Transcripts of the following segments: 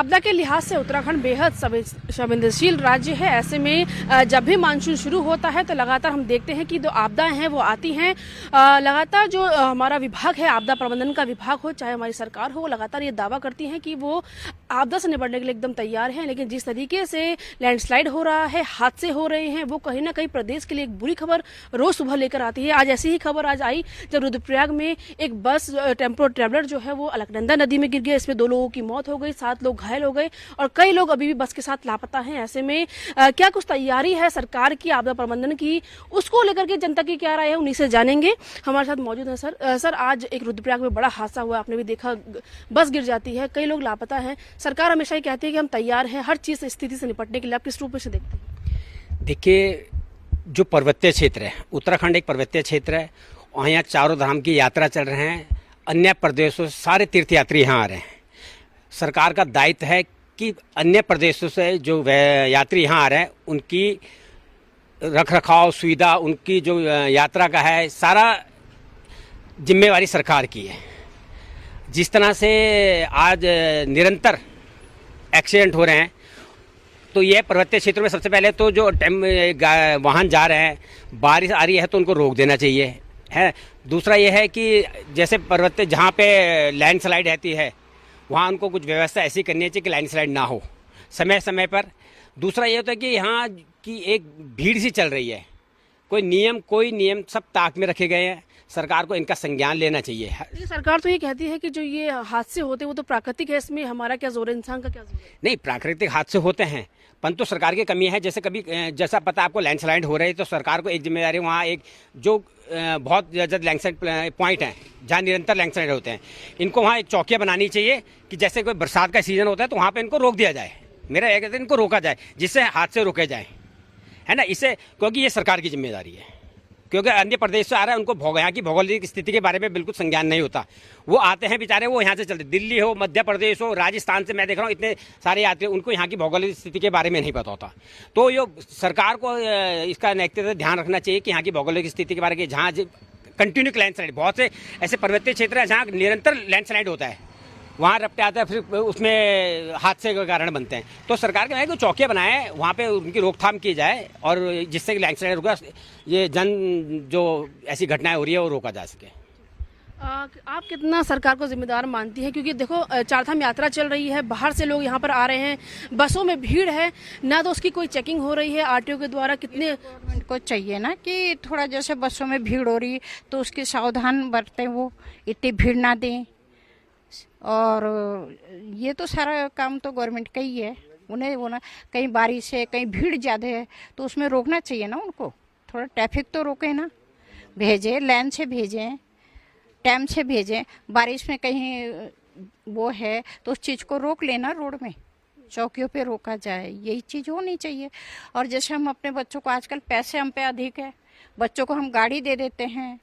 आपदा के लिहाज से उत्तराखंड बेहद संवेदनशील राज्य है। ऐसे में जब भी मानसून शुरू होता है तो लगातार हम देखते हैं कि जो आपदाएं हैं वो आती हैं। लगातार जो हमारा विभाग है, आपदा प्रबंधन का विभाग हो चाहे हमारी सरकार हो, लगातार ये दावा करती है कि वो आपदा से निपटने के लिए एकदम तैयार हैं। लेकिन जिस तरीके से लैंडस्लाइड हो रहा है, हादसे हो रहे हैं, वो कहीं ना कहीं प्रदेश के लिए एक बुरी खबर रोज सुबह लेकर आती है। आज ऐसी ही खबर आज आई जब रुद्रप्रयाग में एक बस टेम्पो ट्रैवलर जो है वो अलकनंदा नदी में गिर गया। इसमें 2 लोगों की मौत हो गई, 7 लोग घायल हो गए और कई लोग अभी भी बस के साथ लापता हैं। ऐसे में क्या कुछ तैयारी है सरकार की आपदा प्रबंधन की, उसको लेकर के जनता की क्या राय है, उन्हीं से जानेंगे। हमारे साथ मौजूद है सर आज एक रुद्रप्रयाग में बड़ा हादसा हुआ, आपने भी देखा, बस गिर जाती है, कई लोग लापता हैं। सरकार हमेशा ही कहती है कि हम तैयार हैं हर चीज स्थिति से निपटने के लिए। आप किस रूप से देखते हैं? देखिए, जो पर्वतीय क्षेत्र है, उत्तराखंड एक पर्वतीय क्षेत्र है और यहाँ चारों धाम की यात्रा चल रहे हैं। अन्य प्रदेशों से सारे तीर्थयात्री यहाँ आ रहे हैं। सरकार का दायित्व है कि अन्य प्रदेशों से जो यात्री यहाँ आ रहे हैं उनकी रख रखाव सुविधा, उनकी जो यात्रा का है, सारा जिम्मेवारी सरकार की है। जिस तरह से आज निरंतर एक्सीडेंट हो रहे हैं, तो यह पर्वतीय क्षेत्रों में सबसे पहले तो जो वाहन जा रहे हैं, बारिश आ रही है तो उनको रोक देना चाहिए है। दूसरा यह है कि जैसे पर्वतीय जहाँ पे लैंडस्लाइड रहती है वहाँ उनको कुछ व्यवस्था ऐसी करनी चाहिए कि लैंडस्लाइड ना हो समय समय पर। दूसरा ये होता है कि यहाँ की एक भीड़ सी चल रही है, कोई नियम सब ताक में रखे गए हैं। सरकार को इनका संज्ञान लेना चाहिए। सरकार तो ये कहती है कि जो ये हादसे होते हैं वो तो प्राकृतिक है, इसमें हमारा क्या जोर है, इंसान का क्या जोर है? नहीं, प्राकृतिक हादसे होते हैं परंतु सरकार की कमी है। जैसे कभी जैसा पता आपको लैंडस्लाइड हो रही है तो सरकार को एक जिम्मेदारी, वहाँ एक जो बहुत ज़्यादा लैंडस्लाइड पॉइंट हैं जहाँ निरंतर लैंडस्लाइड होते हैं, इनको वहाँ एक चौकियाँ बनानी चाहिए कि जैसे कोई बरसात का सीजन होता है तो वहाँ पर इनको रोक दिया जाए। मेरा एक कहते हैं इनको रोका जाए जिससे हादसे रोके जाए, है ना। इससे क्योंकि ये सरकार की जिम्मेदारी है, क्योंकि अन्य प्रदेश से आ रहा है, उनको यहाँ की भौगोलिक स्थिति के बारे में बिल्कुल संज्ञान नहीं होता। वो आते हैं बेचारे, वो यहाँ से चलते, दिल्ली हो, मध्य प्रदेश हो, राजस्थान से मैं देख रहा हूँ इतने सारे यात्री, उनको यहाँ की भौगोलिक स्थिति के बारे में नहीं पता होता। तो ये सरकार को इसका नैतिक ध्यान रखना चाहिए कि यहाँ की भौगोलिक स्थिति के बारे में, जहाँ कंटिन्यू लैंडस्लाइड, बहुत से ऐसे पर्वतीय क्षेत्र है जहाँ निरंतर लैंडस्लाइड होता है, वहाँ रपटे आता है, फिर उसमें हादसे के कारण बनते हैं। तो सरकार के को चौकियाँ बनाए, वहाँ पे उनकी रोकथाम की जाए और जिससे कि लैंडस्लाइड रुका, ये जो ऐसी घटनाएं हो रही है वो रोका जा सके। आप कितना सरकार को जिम्मेदार मानती हैं? क्योंकि देखो, चारधाम यात्रा चल रही है, बाहर से लोग यहाँ पर आ रहे हैं, बसों में भीड़ है, ना तो उसकी कोई चेकिंग हो रही है आरटीओ के द्वारा। कितने गवर्नमेंट को चाहिए ना कि थोड़ा जैसे बसों में भीड़ हो रही तो उसकी सावधान बरतें, वो इतनी भीड़ ना दें। और ये तो सारा काम तो गवर्नमेंट का ही है। उन्हें वो ना, कहीं बारिश है, कहीं भीड़ ज़्यादा है तो उसमें रोकना चाहिए ना उनको, थोड़ा ट्रैफिक तो रोके ना, भेजें, लाइन से भेजें, टाइम से भेजें। बारिश में कहीं वो है तो उस चीज़ को रोक लेना, रोड में चौकियों पे रोका जाए, यही चीज़ होनी चाहिए। और जैसे हम अपने बच्चों को, आजकल पैसे हम पे अधिक है, बच्चों को हम गाड़ी दे देते हैं,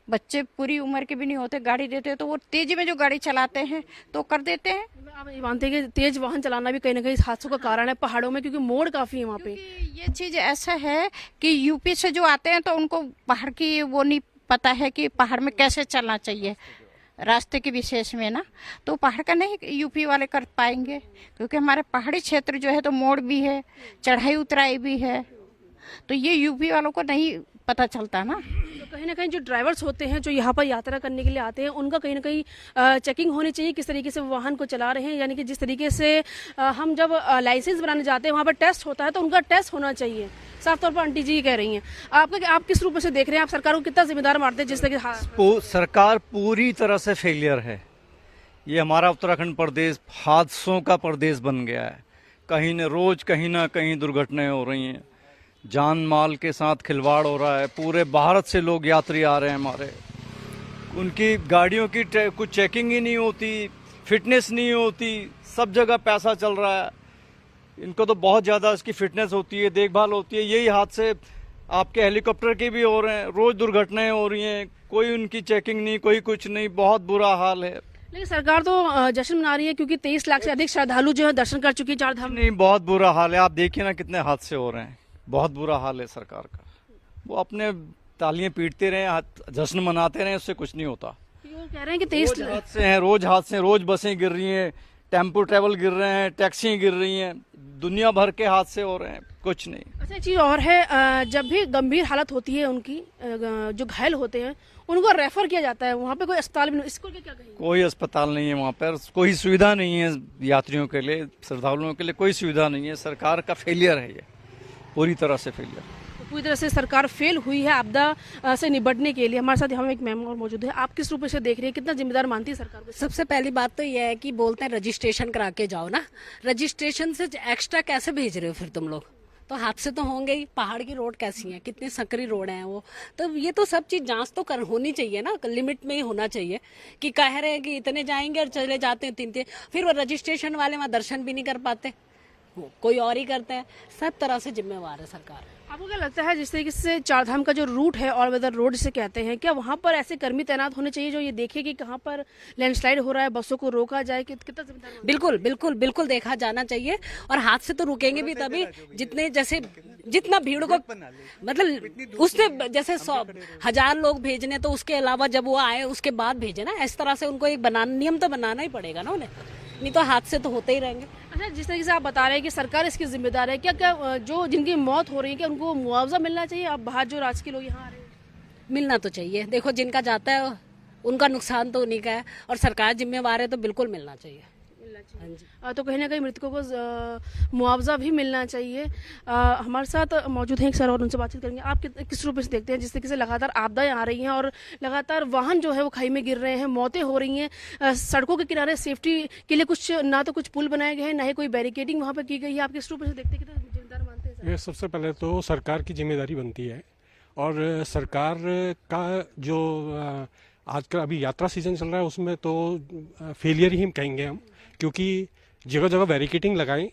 बच्चे पूरी उम्र के भी नहीं होते, गाड़ी देते हैं तो वो तेजी में जो गाड़ी चलाते हैं तो कर देते हैं। आप ये मानते हैं कि तेज वाहन चलाना भी कहीं ना कहीं हादसों का कारण है पहाड़ों में, क्योंकि मोड़ काफी है वहाँ पे? ये चीज ऐसा है कि यूपी से जो आते हैं तो उनको पहाड़ की वो नहीं पता है कि पहाड़ में कैसे चलना चाहिए, रास्ते के विशेष में ना, तो पहाड़ का नहीं यूपी वाले कर पाएंगे, क्योंकि हमारे पहाड़ी क्षेत्र जो है तो मोड़ भी है, चढ़ाई उतराई भी है, तो ये यूपी वालों को नहीं पता चलता ना। तो कहीं ना कहीं जो ड्राइवर्स होते हैं जो यहाँ पर यात्रा करने के लिए आते हैं, उनका कहीं ना कहीं चेकिंग होनी चाहिए किस तरीके से वो वाहन को चला रहे हैं। यानी कि जिस तरीके से हम जब लाइसेंस बनाने जाते हैं वहाँ पर टेस्ट होता है तो उनका टेस्ट होना चाहिए। साफ तौर पर आंटी जी कह रही हैं। आप किस रूप से देख रहे हैं? आप सरकार को कितना जिम्मेदार मानते हैं जिस तरह? सरकार पूरी तरह से फेलियर है। ये हमारा उत्तराखंड प्रदेश हादसों का प्रदेश बन गया है। कहीं ना कहीं दुर्घटनाएं हो रही हैं, जान माल के साथ खिलवाड़ हो रहा है। पूरे भारत से लोग यात्री आ रहे हैं हमारे, उनकी गाड़ियों की कुछ चेकिंग ही नहीं होती, फिटनेस नहीं होती, सब जगह पैसा चल रहा है। इनको तो बहुत ज़्यादा इसकी फिटनेस होती है, देखभाल होती है। यही हादसे आपके हेलीकॉप्टर के भी हो रहे हैं, रोज़ दुर्घटनाएं हो रही हैं, कोई उनकी चेकिंग नहीं, कोई कुछ नहीं, बहुत बुरा हाल है। लेकिन सरकार तो जश्न मना रही है क्योंकि 23 लाख से अधिक श्रद्धालु जो है दर्शन कर चुके हैं चारधाम। नहीं, बहुत बुरा हाल है। आप देखिए ना कितने हादसे हो रहे हैं, बहुत बुरा हाल है सरकार का। वो अपने तालियां पीटते रहे, जश्न मनाते रहे, उससे कुछ नहीं होता। वो कह रहे हैं कि 23 हादसे हैं, रोज बसें गिर रही हैं, टेम्पो ट्रेवल गिर रहे हैं, टैक्सी गिर रही हैं, दुनिया भर के हादसे हो रहे हैं, कुछ नहीं। अच्छा, एक चीज़ और है, जब भी गंभीर हालत होती है उनकी, जो घायल होते हैं उनको रेफर किया जाता है, वहाँ पे कोई अस्पताल भी नहीं, इसको क्या कहेंगे? कोई अस्पताल नहीं है वहाँ पर, कोई सुविधा नहीं है यात्रियों के लिए, श्रद्धालुओं के लिए कोई सुविधा नहीं है। सरकार का फेलियर है ये, पूरी तरह से फेलियर। तो पूरी तरह से सरकार फेल हुई है आपदा से निपटने के लिए। हमारे साथ यहाँ एक मैम और मौजूद है, आप किस रूप से देख रही है, कितना जिम्मेदार मानती है सरकार को? सबसे पहली बात तो यह है कि बोलते हैं रजिस्ट्रेशन करा के जाओ ना, रजिस्ट्रेशन से एक्स्ट्रा कैसे भेज रहे हो फिर तुम लोग? तो हादसे तो होंगे ही। पहाड़ की रोड कैसी है, कितनी सकरी रोड है वो, तो ये तो सब चीज जांच तो कर होनी चाहिए ना, लिमिट में ही होना चाहिए। कि कह रहे हैं कि इतने जाएंगे और चले जाते हैं 3-3, फिर वो रजिस्ट्रेशन वाले वहाँ दर्शन भी नहीं कर पाते, कोई और ही करते हैं। सब तरह से जिम्मेवार है सरकार। आपको क्या लगता है जिस तरीके से चारधाम का जो रूट है, ऑल वेदर रोड जिसे कहते हैं, क्या वहाँ पर ऐसे कर्मी तैनात होने चाहिए जो ये देखे कि कहाँ पर लैंडस्लाइड हो रहा है, बसों को रोका जाए? कितना जिम्मेदार मानते हैं? बिल्कुल बिल्कुल बिल्कुल देखा जाना चाहिए। और हाथ से तो रुकेंगे भी तभी जितने, जैसे जितना भीड़ को, मतलब उससे जैसे 100,000 लोग भेजने, तो उसके अलावा जब वो आए उसके बाद भेजे ना, इस तरह से उनको एक नियम तो बनाना ही पड़ेगा ना उन्हें, नहीं तो हादसे तो होते ही रहेंगे। अच्छा, जिस तरीके से आप बता रहे हैं कि सरकार इसकी जिम्मेदार है, क्या क्या जो जिनकी मौत हो रही है क्या उनको मुआवजा मिलना चाहिए? अब बाहर जो राजकीय लोग यहाँ आ रहे हैं, मिलना तो चाहिए। देखो जिनका जाता है उनका नुकसान तो उन्हीं का है, और सरकार जिम्मेवार है, तो बिल्कुल मिलना चाहिए। हाँ जी। तो कहीं ना कहीं मृतकों को मुआवजा भी मिलना चाहिए। हमारे साथ मौजूद हैं एक सर और उनसे बातचीत करेंगे। आप किस रूप से देखते हैं जिस तरीके से लगातार आपदाएं आ रही हैं और लगातार वाहन जो है वो खाई में गिर रहे हैं, मौतें हो रही हैं, सड़कों के किनारे सेफ्टी के लिए कुछ ना तो कुछ पुल बनाए गए हैं, ना ही कोई बैरिकेडिंग वहाँ पर की गई है? आप किस रूप से देखते हैं, कितना जिम्मेदार मानते हैं? ये सबसे पहले तो सरकार की जिम्मेदारी बनती है, और सरकार का जो आजकल अभी यात्रा सीजन चल रहा है उसमें तो फेलियर ही कहेंगे हम, क्योंकि जगह जगह बैरिकेटिंग लगाएं,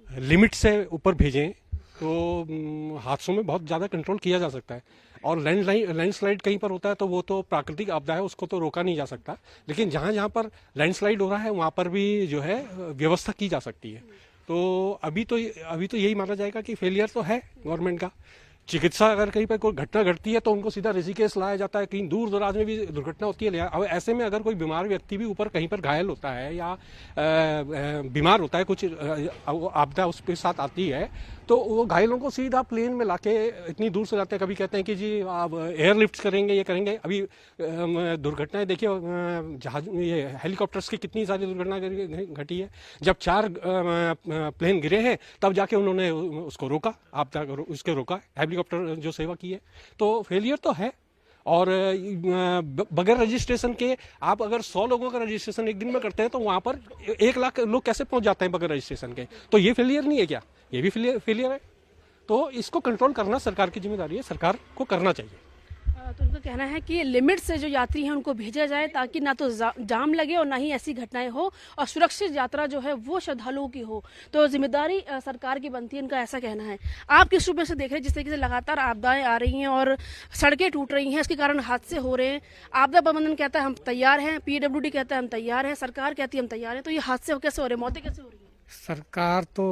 लिमिट से ऊपर भेजें तो हादसों में बहुत ज़्यादा कंट्रोल किया जा सकता है। और लैंडस्लाइड कहीं पर होता है तो वो तो प्राकृतिक आपदा है, उसको तो रोका नहीं जा सकता, लेकिन जहाँ जहाँ पर लैंडस्लाइड हो रहा है वहाँ पर भी जो है व्यवस्था की जा सकती है। तो अभी तो यही माना जाएगा कि फेलियर तो है गवर्नमेंट का। चिकित्सा अगर कहीं पर कोई घटना घटती है तो उनको सीधा ऋषिकेश लाया जाता है, कहीं दूर दराज में भी दुर्घटना होती है। अब ऐसे में अगर कोई बीमार व्यक्ति भी ऊपर कहीं पर घायल होता है या बीमार होता है, कुछ आपदा उसके साथ आती है, तो वो घायलों को सीधा प्लेन में लाके इतनी दूर से जाते हैं। कभी कहते हैं कि जी आप एयरलिफ्ट करेंगे, ये करेंगे। अभी दुर्घटनाएं देखिए, जहाज, ये हेलीकॉप्टर्स की कितनी सारी दुर्घटना घटी है। जब 4 प्लेन गिरे हैं तब जाके उन्होंने उसको रोका, आपदा उसके रोका, हेलीकॉप्टर जो सेवा की है। तो फेलियर तो है। और बगैर रजिस्ट्रेशन के आप अगर 100 लोगों का रजिस्ट्रेशन एक दिन में करते हैं तो वहां पर 1 लाख लोग कैसे पहुंच जाते हैं बगैर रजिस्ट्रेशन के? तो ये फेलियर नहीं है क्या? ये भी फेलियर है। तो इसको कंट्रोल करना सरकार की जिम्मेदारी है, सरकार को करना चाहिए। तो उनका कहना है कि लिमिट से जो यात्री हैं उनको भेजा जाए ताकि ना तो जाम लगे और ना ही ऐसी घटनाएं हो, और सुरक्षित यात्रा जो है वो श्रद्धालुओं की हो। तो जिम्मेदारी सरकार की बनती है, इनका ऐसा कहना है। आप किस रूप से देख रहे हैं जिस तरीके से लगातार आपदाएं आ रही हैं और सड़कें टूट रही हैं, इसके कारण हादसे हो रहे हैं? आपदा प्रबंधन कहता है हम तैयार हैं, PWD कहता है हम तैयार हैं, सरकार कहती है हम तैयार हैं, तो ये हादसे कैसे हो रहे हैं, मौतें कैसे हो रही हैं? सरकार तो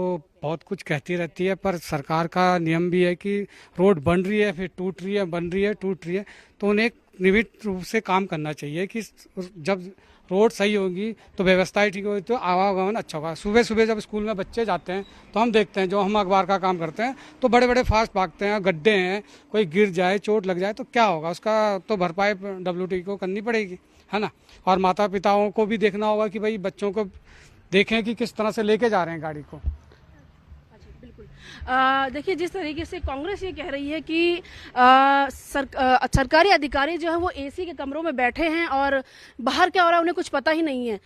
बहुत कुछ कहती रहती है, पर सरकार का नियम भी है कि रोड बन रही है, फिर टूट रही है, बन रही है, टूट रही है, तो उन्हें एक नियमित रूप से काम करना चाहिए कि जब रोड सही होगी तो व्यवस्थाएं ठीक होगी तो आवागमन अच्छा होगा। सुबह सुबह जब स्कूल में बच्चे जाते हैं तो हम देखते हैं, जो हम अखबार का काम करते हैं, तो बड़े बड़े फास्ट भागते हैं, गड्ढे हैं, कोई गिर जाए, चोट लग जाए तो क्या होगा? उसका तो भरपाई WT को करनी पड़ेगी, है ना। और माता पिताओं को भी देखना होगा कि भाई बच्चों को देखें कि किस तरह से लेके जा रहे हैं गाड़ी को। बिल्कुल। देखिए, जिस तरीके से कांग्रेस ये कह रही है कि सरकारी अधिकारी जो है वो AC के कमरों में बैठे हैं और बाहर क्या हो रहा है उन्हें कुछ पता ही नहीं है।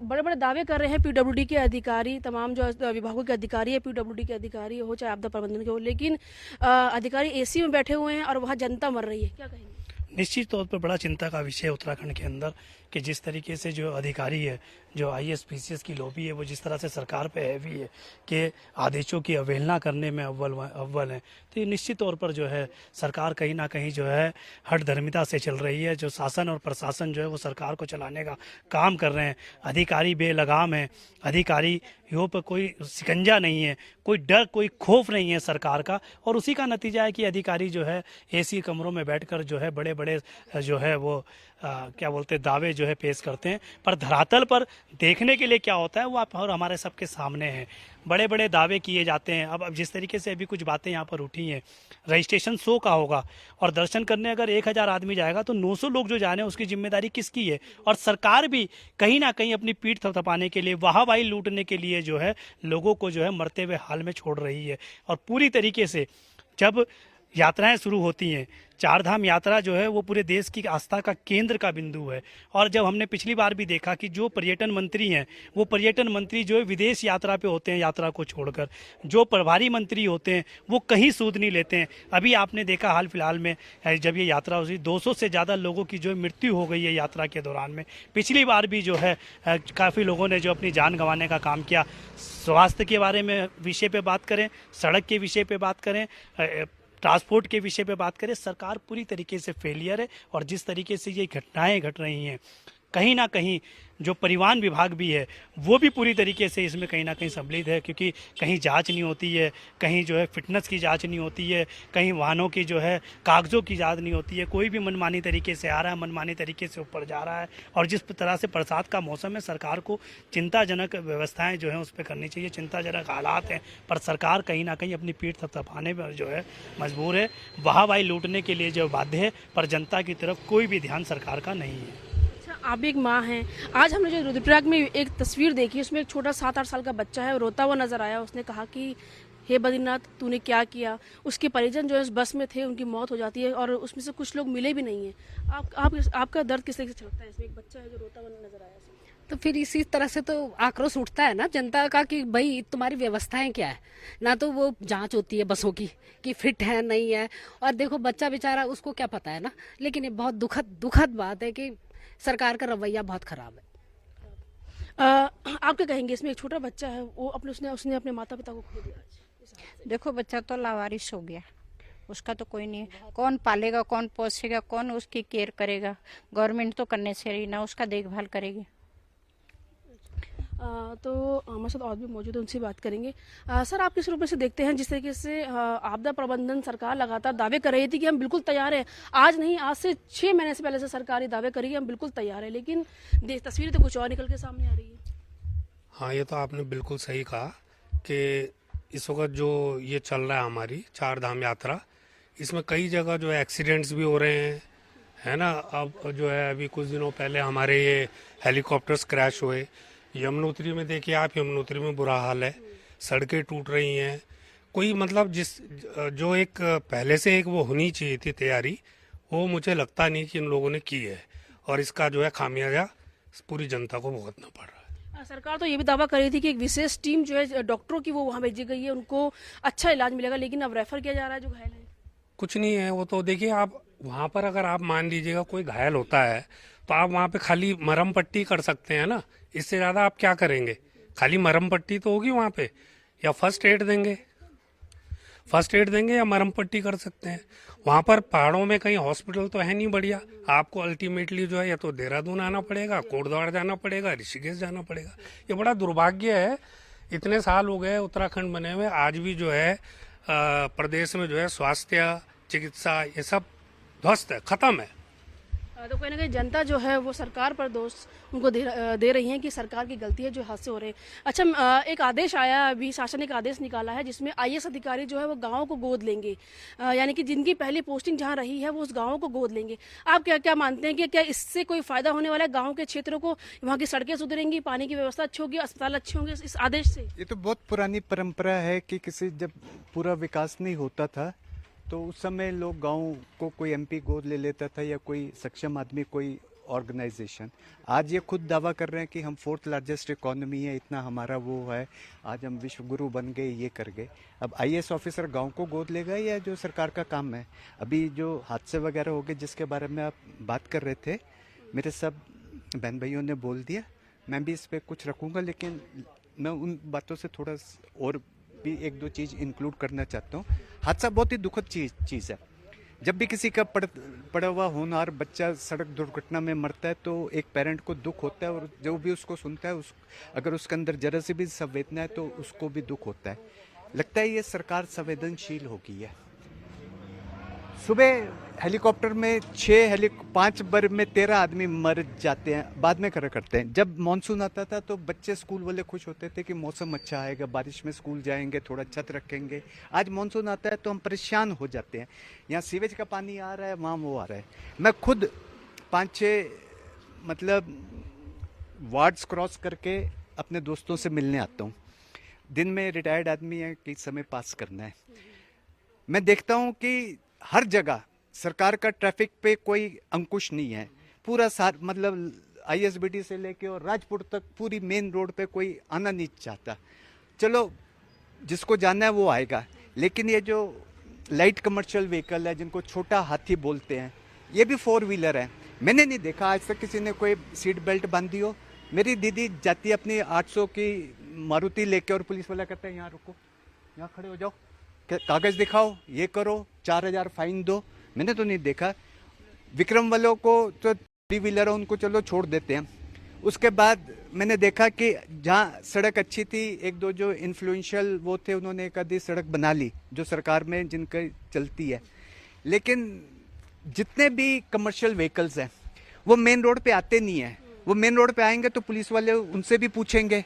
बड़े बड़े दावे कर रहे हैं PWD के अधिकारी, तमाम जो विभागों के अधिकारी है, PWD के अधिकारी हो चाहे आपदा प्रबंधन के हो, लेकिन अधिकारी AC में बैठे हुए हैं और वहाँ जनता मर रही है। क्या कहेंगे? निश्चित तौर पर बड़ा चिंता का विषय है उत्तराखंड के अंदर कि जिस तरीके से जो अधिकारी है, जो IAS PCS की लॉबी है, वो जिस तरह से सरकार पे हैवी है कि आदेशों की अवहेलना करने में अव्वल है, तो ये निश्चित तौर पर जो है सरकार कहीं ना कहीं जो है हठधर्मिता से चल रही है। जो शासन और प्रशासन जो है वो सरकार को चलाने का काम कर रहे हैं, अधिकारी बेलगाम है, अधिकारियों पर कोई शिकंजा नहीं है, कोई डर, कोई खौफ नहीं है सरकार का, और उसी का नतीजा है कि अधिकारी जो है AC कमरों में बैठकर जो है बड़े बड़े जो है वो क्या बोलते हैं दावे जो है पेश करते हैं, पर धरातल पर देखने के लिए क्या होता है वो आप और हमारे सबके सामने है। बड़े बड़े दावे किए जाते हैं। अब जिस तरीके से अभी कुछ बातें यहाँ पर उठी हैं, रजिस्ट्रेशन 100 का होगा और दर्शन करने अगर 1000 आदमी जाएगा तो 900 लोग जो जा रहे हैं उसकी जिम्मेदारी किसकी है? और सरकार भी कहीं ना कहीं अपनी पीठ थपथपाने के लिए, वाहवाही लूटने के लिए जो है लोगों को जो है मरते हुए हाल में छोड़ रही है। और पूरी तरीके से जब यात्राएं शुरू होती हैं, चार धाम यात्रा जो है वो पूरे देश की आस्था का केंद्र का बिंदु है। और जब हमने पिछली बार भी देखा कि जो पर्यटन मंत्री हैं वो पर्यटन मंत्री जो है विदेश यात्रा पे होते हैं यात्रा को छोड़कर, जो प्रभारी मंत्री होते हैं वो कहीं सूद नहीं लेते हैं। अभी आपने देखा हाल फिलहाल में जब ये यात्रा हुई 200 से ज़्यादा लोगों की जो मृत्यु हो गई है यात्रा के दौरान में। पिछली बार भी जो है काफ़ी लोगों ने जो अपनी जान गंवाने का काम किया। स्वास्थ्य के बारे में विषय पे बात करें, सड़क के विषय पे बात करें, ट्रांसपोर्ट के विषय पे बात करें, सरकार पूरी तरीके से फेलियर है। और जिस तरीके से ये घटनाएं घट रही हैं, कहीं ना कहीं जो परिवहन विभाग भी है वो भी पूरी तरीके से इसमें कहीं ना कहीं सम्मिलित है, क्योंकि कहीं जांच नहीं होती है, कहीं जो है फिटनेस की जांच नहीं होती है, कहीं वाहनों की जो है कागज़ों की जांच नहीं होती है। कोई भी मनमानी तरीके से आ रहा है, मनमानी तरीके से ऊपर जा रहा है। और जिस तरह से बरसात का मौसम है, सरकार को चिंताजनक व्यवस्थाएँ जो हैं उस पर करनी चाहिए। चिंताजनक हालात हैं, पर सरकार कहीं ना कहीं अपनी पीठ थपथपाने पर जो है मजबूर है, वाहवाही लूटने के लिए जो बाध्य है, पर जनता की तरफ कोई भी ध्यान सरकार का नहीं है। आप भी एक माँ हैं। आज हमने जो रुद्रप्रयाग में एक तस्वीर देखी, उसमें एक छोटा 7-8 साल का बच्चा है, रोता हुआ नजर आया। उसने कहा कि हे बद्रीनाथ तूने क्या किया। उसके परिजन जो है उस बस में थे, उनकी मौत हो जाती है और उसमें से कुछ लोग मिले भी नहीं हैं। आपका दर्द किस तरीके से छलकता है? इसमें एक बच्चा है जो रोता हुआ नजर आया। तो फिर इसी तरह से तो आक्रोश उठता है ना जनता का कि भाई तुम्हारी व्यवस्थाएं क्या है। ना तो वो जांच होती है बसों की कि फिट है नहीं है, और देखो बच्चा बेचारा, उसको क्या पता है ना। लेकिन ये बहुत दुखद बात है कि सरकार का रवैया बहुत खराब है। आप क्या कहेंगे? इसमें एक छोटा बच्चा है, वो उसने अपने माता पिता को खो दिया। देखो बच्चा तो लावारिस हो गया, उसका तो कोई नहीं है। कौन पालेगा, कौन पोसेगा, कौन उसकी केयर करेगा? गवर्नमेंट तो करने से रही ना, उसका देखभाल करेगी। तो हमारे साथ और भी मौजूद है, उनसे बात करेंगे। सर, आप किस रूप में से देखते हैं जिस तरीके से आपदा प्रबंधन सरकार लगातार दावे कर रही थी कि हम बिल्कुल तैयार हैं? आज नहीं, आज से 6 महीने से पहले से सरकार ये दावे करी हम बिल्कुल तैयार है, लेकिन तस्वीरें तो कुछ और निकल के सामने आ रही है। हाँ, ये तो आपने बिल्कुल सही कहा कि इस वक्त जो ये चल रहा है हमारी चार धाम यात्रा, इसमें कई जगह जो है एक्सीडेंट्स भी हो रहे हैं, है ना। अब जो है अभी कुछ दिनों पहले हमारे ये हेलीकॉप्टर्स क्रैश हुए। यमुनोत्री में देखिए आप, यमुनोत्री में बुरा हाल है, सड़कें टूट रही हैं। कोई मतलब जो एक पहले से एक वो होनी चाहिए थी तैयारी, वो मुझे लगता नहीं कि इन लोगों ने की है, और इसका जो है खामियाजा पूरी जनता को भुगतना पड़ रहा है। सरकार तो ये भी दावा कर रही थी कि एक विशेष टीम जो है डॉक्टरों की वो वहाँ भेजी गई है, उनको अच्छा इलाज मिलेगा, लेकिन अब रेफर किया जा रहा है जो घायल है। कुछ नहीं है वो तो। देखिए आप वहाँ पर अगर आप मान लीजिएगा कोई घायल होता है तो आप वहाँ पे खाली मरहम पट्टी कर सकते हैं ना, इससे ज़्यादा आप क्या करेंगे? खाली मरहम पट्टी तो होगी वहाँ पे, या फर्स्ट एड देंगे या मरहम पट्टी कर सकते हैं। वहाँ पर पहाड़ों में कहीं हॉस्पिटल तो है नहीं बढ़िया। आपको अल्टीमेटली जो है या तो देहरादून आना पड़ेगा, कोटद्वार जाना पड़ेगा, ऋषिकेश जाना पड़ेगा। ये बड़ा दुर्भाग्य है, इतने साल हो गए उत्तराखंड बने हुए, आज भी जो है प्रदेश में जो है स्वास्थ्य चिकित्सा ये सब ध्वस्त है, खत्म है। तो कहीं ना कहीं जनता जो है वो सरकार पर दोष उनको दे रही है कि सरकार की गलती है जो हादसे हो रहे हैं। अच्छा, एक आदेश आया, अभी शासन ने एक आदेश निकाला है जिसमें IAS अधिकारी जो है वो गाँव को गोद लेंगे, यानी कि जिनकी पहली पोस्टिंग जहाँ रही है वो उस गाँव को गोद लेंगे। आप क्या मानते हैं कि क्या इससे कोई फायदा होने वाला है गाँव के क्षेत्रों को? वहाँ की सड़कें सुधरेंगी, पानी की व्यवस्था अच्छी होगी, अस्पताल अच्छे होंगे इस आदेश से? ये तो बहुत पुरानी परंपरा है कि जब पूरा विकास नहीं होता था तो उस समय लोग गांव को कोई MP गोद ले लेता था, या कोई सक्षम आदमी, कोई ऑर्गेनाइजेशन। आज ये खुद दावा कर रहे हैं कि हम 4th लार्जेस्ट इकोनॉमी है, इतना हमारा वो है, आज हम विश्व गुरु बन गए, ये कर गए। अब IAS ऑफिसर गांव को गोद लेगा या जो सरकार का काम है? अभी जो हादसे वगैरह हो गए जिसके बारे में आप बात कर रहे थे, मेरे सब बहन भाइयों ने बोल दिया, मैं भी इस पर कुछ रखूँगा, लेकिन मैं उन बातों से थोड़ा और भी 1-2 चीज़ इंक्लूड करना चाहता हूँ। हादसा बहुत ही दुखद चीज़ है। जब भी किसी का पड़ा हुआ होनहार बच्चा सड़क दुर्घटना में मरता है तो एक पेरेंट को दुख होता है, और जो भी उसको सुनता है अगर उसके अंदर जरा सी भी संवेदना है तो उसको भी दुख होता है। लगता है ये सरकार संवेदनशील हो गई है। सुबह हेलीकॉप्टर में 5 बर में 13 आदमी मर जाते हैं, बाद में खड़ा करते हैं। जब मानसून आता था तो बच्चे स्कूल वाले खुश होते थे कि मौसम अच्छा आएगा, बारिश में स्कूल जाएंगे, थोड़ा छत रखेंगे। आज मानसून आता है तो हम परेशान हो जाते हैं। यहाँ सीवेज का पानी आ रहा है, वहाँ वो आ रहा है। मैं खुद 5-6 मतलब वार्ड्स क्रॉस करके अपने दोस्तों से मिलने आता हूँ। दिन में रिटायर्ड आदमी है कि समय पास करना है। मैं देखता हूँ कि हर जगह सरकार का ट्रैफिक पे कोई अंकुश नहीं है। पूरा मतलब आईएसबीटी से लेके और राजपुर तक पूरी मेन रोड पे कोई आना नहीं चाहता। चलो जिसको जाना है वो आएगा, लेकिन ये जो लाइट कमर्शियल व्हीकल है जिनको छोटा हाथी बोलते हैं, ये भी 4 व्हीलर है। मैंने नहीं देखा आज तक किसी ने कोई सीट बेल्ट बांधी हो। मेरी दीदी जाती है अपनी 800 की मारुति लेके और पुलिस वाला कहता है यहाँ रुको, यहाँ खड़े हो जाओ, कागज दिखाओ, ये करो, 4000 फाइन दो। मैंने तो नहीं देखा। विक्रम वालों को तो 3 व्हीलर है उनको चलो छोड़ देते हैं। उसके बाद मैंने देखा कि जहाँ सड़क अच्छी थी, 1-2 जो इन्फ्लुएंशियल वो थे उन्होंने एक आधी सड़क बना ली जो सरकार में जिनकी चलती है। लेकिन जितने भी कमर्शियल व्हीकल्स हैं वो मेन रोड पे आते नहीं हैं। वो मेन रोड पे आएंगे तो पुलिस वाले उनसे भी पूछेंगे।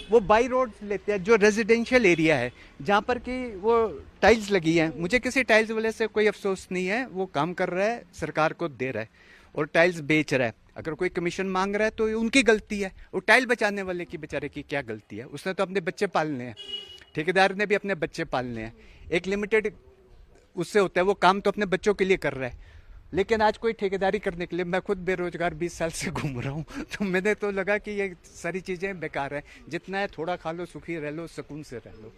वो बाई रोड लेते हैं जो रेजिडेंशियल एरिया है जहाँ पर कि वो टाइल्स लगी हैं। मुझे किसी टाइल्स वाले से कोई अफसोस नहीं है, वो काम कर रहा है, सरकार को दे रहा है और टाइल्स बेच रहा है। अगर कोई कमीशन मांग रहा है तो उनकी गलती है। और टाइल बचाने वाले की बेचारे की क्या गलती है? उसने तो अपने बच्चे पालने हैं, ठेकेदार ने भी अपने बच्चे पालने हैं। एक लिमिटेड उससे होता है, वो काम तो अपने बच्चों के लिए कर रहा है। लेकिन आज कोई ठेकेदारी करने के लिए, मैं खुद बेरोजगार 20 साल से घूम रहा हूँ, तो मैंने तो लगा कि ये सारी चीज़ें बेकार है। जितना है थोड़ा खा लो, सुखी रह लो, सुकून से रह लो।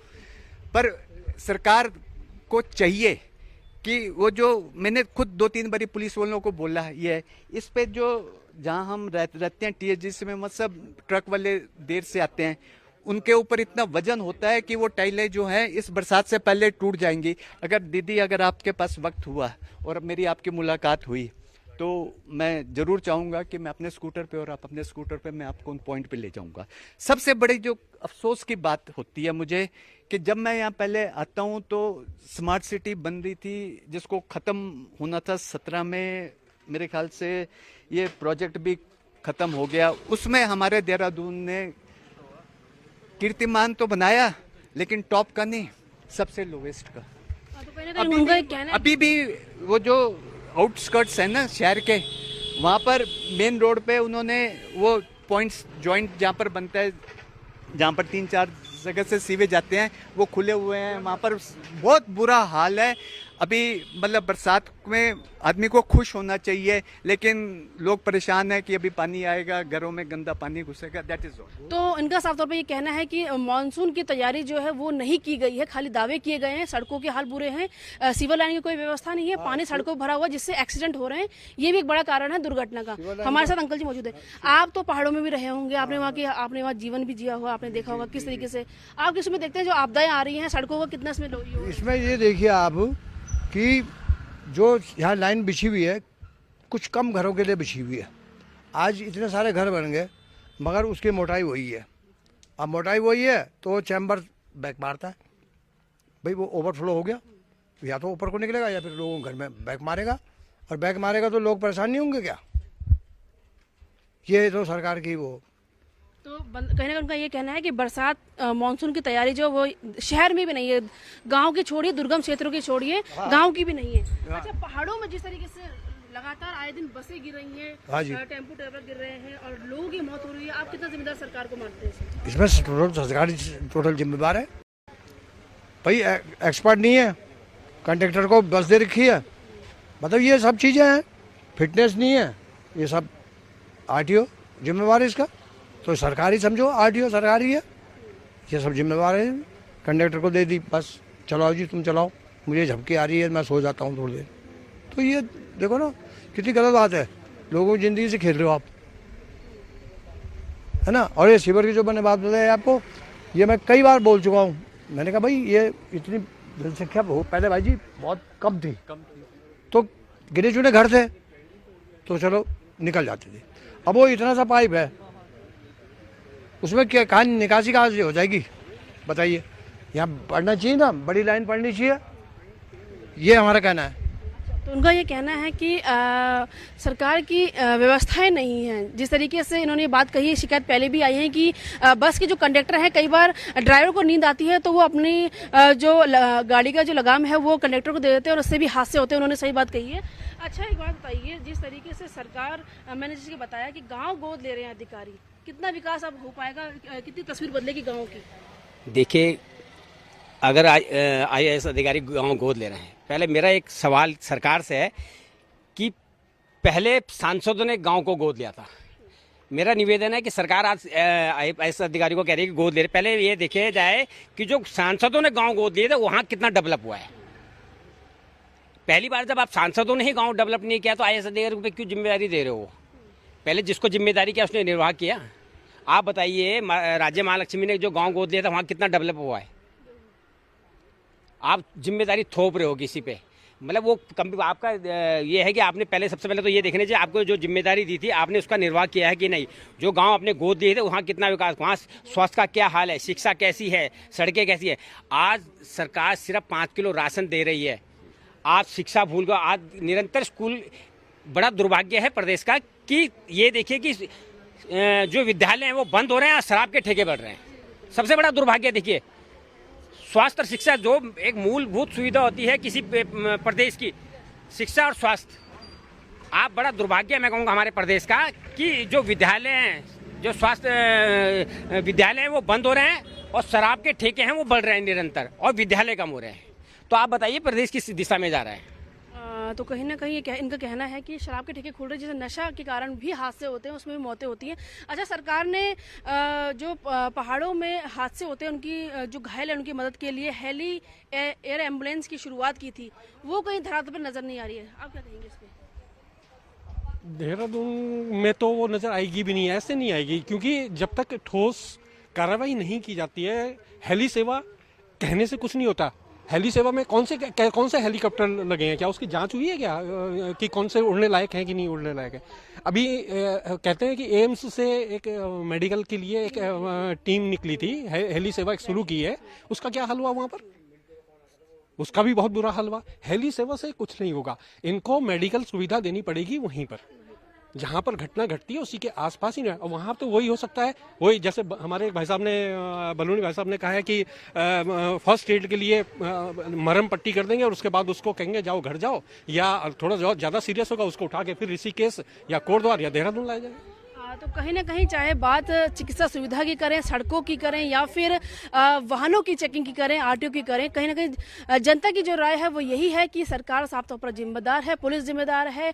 पर सरकार को चाहिए कि वो जो मैंने खुद 2-3 बारी पुलिस वालों को बोला है, ये इस पे जो जहाँ हम रहते हैं TSGC में, मतलब ट्रक वाले देर से आते हैं, उनके ऊपर इतना वजन होता है कि वो टाइलें जो हैं इस बरसात से पहले टूट जाएंगी। अगर दीदी, अगर आपके पास वक्त हुआ और मेरी आपकी मुलाकात हुई तो मैं ज़रूर चाहूँगा कि मैं अपने स्कूटर पे और आप अपने स्कूटर पे, मैं आपको उन पॉइंट पे ले जाऊँगा। सबसे बड़ी जो अफसोस की बात होती है मुझे कि जब मैं यहाँ पहले आता हूँ तो स्मार्ट सिटी बन रही थी जिसको ख़त्म होना था 17 में, मेरे ख्याल से ये प्रोजेक्ट भी ख़त्म हो गया। उसमें हमारे देहरादून ने कीर्तिमान तो बनाया लेकिन टॉप का नहीं, सबसे लोवेस्ट का। तो कहीं ना कहीं उनका कहना है अभी भी वो जो आउटस्कर्ट्स है ना शहर के, वहाँ पर मेन रोड पे उन्होंने वो पॉइंट्स जॉइंट जहाँ पर बनता है, जहाँ पर 3-4 जगह से सीवेज जाते हैं, वो खुले हुए हैं। वहाँ पर बहुत बुरा हाल है। अभी मतलब बरसात में आदमी को खुश होना चाहिए, लेकिन लोग परेशान हैं कि अभी पानी आएगा, घरों में गंदा पानी घुसेगा। That is all. तो इनका साफ तौर पे ये कहना है कि मानसून की तैयारी जो है वो नहीं की गई है, खाली दावे किए गए हैं। सड़कों के हाल बुरे हैं, सीवर लाइन की कोई व्यवस्था नहीं है, पानी सड़कों पर भरा हुआ जिससे एक्सीडेंट हो रहे हैं। ये भी एक बड़ा कारण है दुर्घटना का। हमारे साथ अंकल जी मौजूद है। आप तो पहाड़ों में भी रहे होंगे, आपने वहाँ जीवन भी जिया हुआ, आपने देखा होगा किस तरीके से आप किसमें देखते हैं जो आपदाएं आ रही हैं सड़कों का कितना इसमें ये देखिए आप कि जो यहाँ लाइन बिछी हुई है कुछ कम घरों के लिए बिछी हुई है। आज इतने सारे घर बन गए मगर उसकी मोटाई वही है। अब मोटाई वही है तो चैम्बर बैक मारता है। भाई वो ओवरफ्लो हो गया, या तो ऊपर को निकलेगा या फिर लोगों घर में बैक मारेगा, और बैक मारेगा तो लोग परेशान नहीं होंगे क्या? ये तो सरकार की वो तो कहीं ना कहीं उनका ये कहना है कि बरसात मानसून की तैयारी जो वो शहर में भी नहीं है, गांव की छोड़िए, दुर्गम क्षेत्रों की छोड़िए, गांव की भी नहीं है। अच्छा, पहाड़ों में जिस तरीके से लगातार आए दिन बसें गिर रही हैं, टेम्पो ट्रैवलर गिर रहे हैं और लोगों की मौत हो रही है, आप कितना जिम्मेदार सरकार को मानते हैं? इसमें सरकार टोटल जिम्मेदार है। भाई एक्सपर्ट नहीं है, कंडक्टर को बस दे रखी है, मतलब ये सब चीज़ें हैं। फिटनेस नहीं है, ये सब आरटीओ जिम्मेवार है इसका। तो सरकारी समझो, आरटीओ सरकारी है, ये सब जिम्मेवार है। कंडक्टर को दे दी बस, चलाओ जी तुम चलाओ, मुझे झपकी आ रही है, मैं सो जाता हूँ थोड़ी देर। तो ये देखो ना कितनी गलत बात है, लोगों की ज़िंदगी से खेल रहे हो आप, है ना। और ये सीवर की जो मैंने बात बताई आपको, ये मैं कई बार बोल चुका हूँ। मैंने कहा भाई ये इतनी जनसंख्या पहले भाई जी बहुत कम थी, तो गिने चुने घर थे तो चलो निकल जाते थे। अब वो इतना सा पाइप है, उसमें क्या कहाँ निकासी कहाँ से हो जाएगी बताइए? यहाँ पड़ना चाहिए ना, बड़ी लाइन पड़नी चाहिए, ये हमारा कहना है। तो उनका ये कहना है कि सरकार की व्यवस्थाएं नहीं हैं। जिस तरीके से इन्होंने बात कही है, शिकायत पहले भी आई है कि बस के जो कंडक्टर हैं, कई बार ड्राइवर को नींद आती है तो वो अपनी जो गाड़ी का जो लगाम है वो कंडक्टर को दे देते हैं और उससे भी हादसे होते हैं। उन्होंने सही बात कही है। अच्छा, एक बात बताइए, जिस तरीके से सरकार, मैंने जैसे कि बताया कि गाँव गोद ले रहे हैं अधिकारी, कितना विकास अब हो पाएगा, कितनी तस्वीर बदलेगी गाँव की? देखिए, अगर IAS अधिकारी गाँव गोद ले रहे हैं, पहले मेरा एक सवाल सरकार से है कि पहले सांसदों ने गांव को गोद लिया था। मेरा निवेदन है कि सरकार आज IAS अधिकारी को कह रही है कि गोद ले रहे, पहले ये देखे जाए कि जो सांसदों ने गांव गोद लिए थे वहाँ कितना डेवलप हुआ है। पहली बार जब आप सांसदों ने ही गांव डेवलप नहीं किया तो IAS अधिकारी को क्यों जिम्मेदारी दे रहे हो? पहले जिसको जिम्मेदारी किया उसने निर्वाह किया। आप बताइए, राज्य महालक्ष्मी ने जो गाँव गोद लिया था वहाँ कितना डेवलप हुआ है? आप जिम्मेदारी थोप रहे हो किसी पे, मतलब वो आपका ये है कि आपने पहले, सबसे पहले तो ये देखने चाहिए आपको जो जिम्मेदारी दी थी आपने उसका निर्वाह किया है कि नहीं। जो गांव आपने गोद दिए थे वहाँ कितना विकास, वहाँ स्वास्थ्य का क्या हाल है, शिक्षा कैसी है, सड़कें कैसी है। आज सरकार सिर्फ 5 किलो राशन दे रही है, आज शिक्षा भूल गए। आज निरंतर स्कूल, बड़ा दुर्भाग्य है प्रदेश का कि ये देखिए कि जो विद्यालय हैं वो बंद हो रहे हैं और शराब के ठेके बढ़ रहे हैं। सबसे बड़ा दुर्भाग्य देखिए, स्वास्थ्य और शिक्षा जो एक मूलभूत सुविधा होती है किसी प्रदेश की, शिक्षा और स्वास्थ्य, आप बड़ा दुर्भाग्य मैं कहूँगा हमारे प्रदेश का कि जो विद्यालय हैं, जो स्वास्थ्य विद्यालय हैं वो बंद हो रहे हैं और शराब के ठेके हैं वो बढ़ रहे हैं निरंतर और विद्यालय कम हो रहे हैं। तो आप बताइए प्रदेश किस दिशा में जा रहा है? तो कहीं ना कहीं इनका कहना है कि शराब के ठेके खुल रहे हैं, जिससे नशा के कारण भी हादसे होते हैं, उसमें भी मौतें होती हैं। अच्छा, सरकार ने जो पहाड़ों में हादसे होते हैं उनकी जो घायल है उनकी मदद के लिए हेली एयर एम्बुलेंस की शुरुआत की थी, वो कहीं धरातल पर नजर नहीं आ रही है। आप क्या कहेंगे इस पे? देहरादून में तो वो नज़र आएगी भी नहीं, ऐसे नहीं आएगी, क्योंकि जब तक ठोस कार्रवाई नहीं की जाती है, हेली सेवा कहने से कुछ नहीं होता। हेली सेवा में कौन से हेलीकॉप्टर लगे हैं, क्या उसकी जांच हुई है क्या कि कौन से उड़ने लायक हैं कि नहीं उड़ने लायक है? अभी कहते हैं कि एम्स से एक मेडिकल के लिए एक टीम निकली थी, हेली सेवा शुरू की है, उसका क्या हाल हुआ वहाँ पर? उसका भी बहुत बुरा हाल हुआ। हेली सेवा से कुछ नहीं होगा, इनको मेडिकल सुविधा देनी पड़ेगी वहीं पर जहाँ पर घटना घटती है उसी के आसपास ही। और वहाँ तो वही हो सकता है, वही जैसे हमारे भाई साहब ने, बलूनी भाई साहब ने कहा है कि फर्स्ट एड के लिए मरहम पट्टी कर देंगे और उसके बाद उसको कहेंगे जाओ घर जाओ, या थोड़ा ज़्यादा सीरियस होगा उसको उठा के फिर ऋषिकेश या कोटद्वार या देहरादून लाया जाएगा। तो कहीं ना कहीं चाहे बात चिकित्सा सुविधा की करें, सड़कों की करें या फिर वाहनों की चेकिंग की करें, RTO की करें, कहीं ना कहीं जनता की जो राय है वो यही है कि सरकार साफ तौर पर जिम्मेदार है, पुलिस जिम्मेदार है।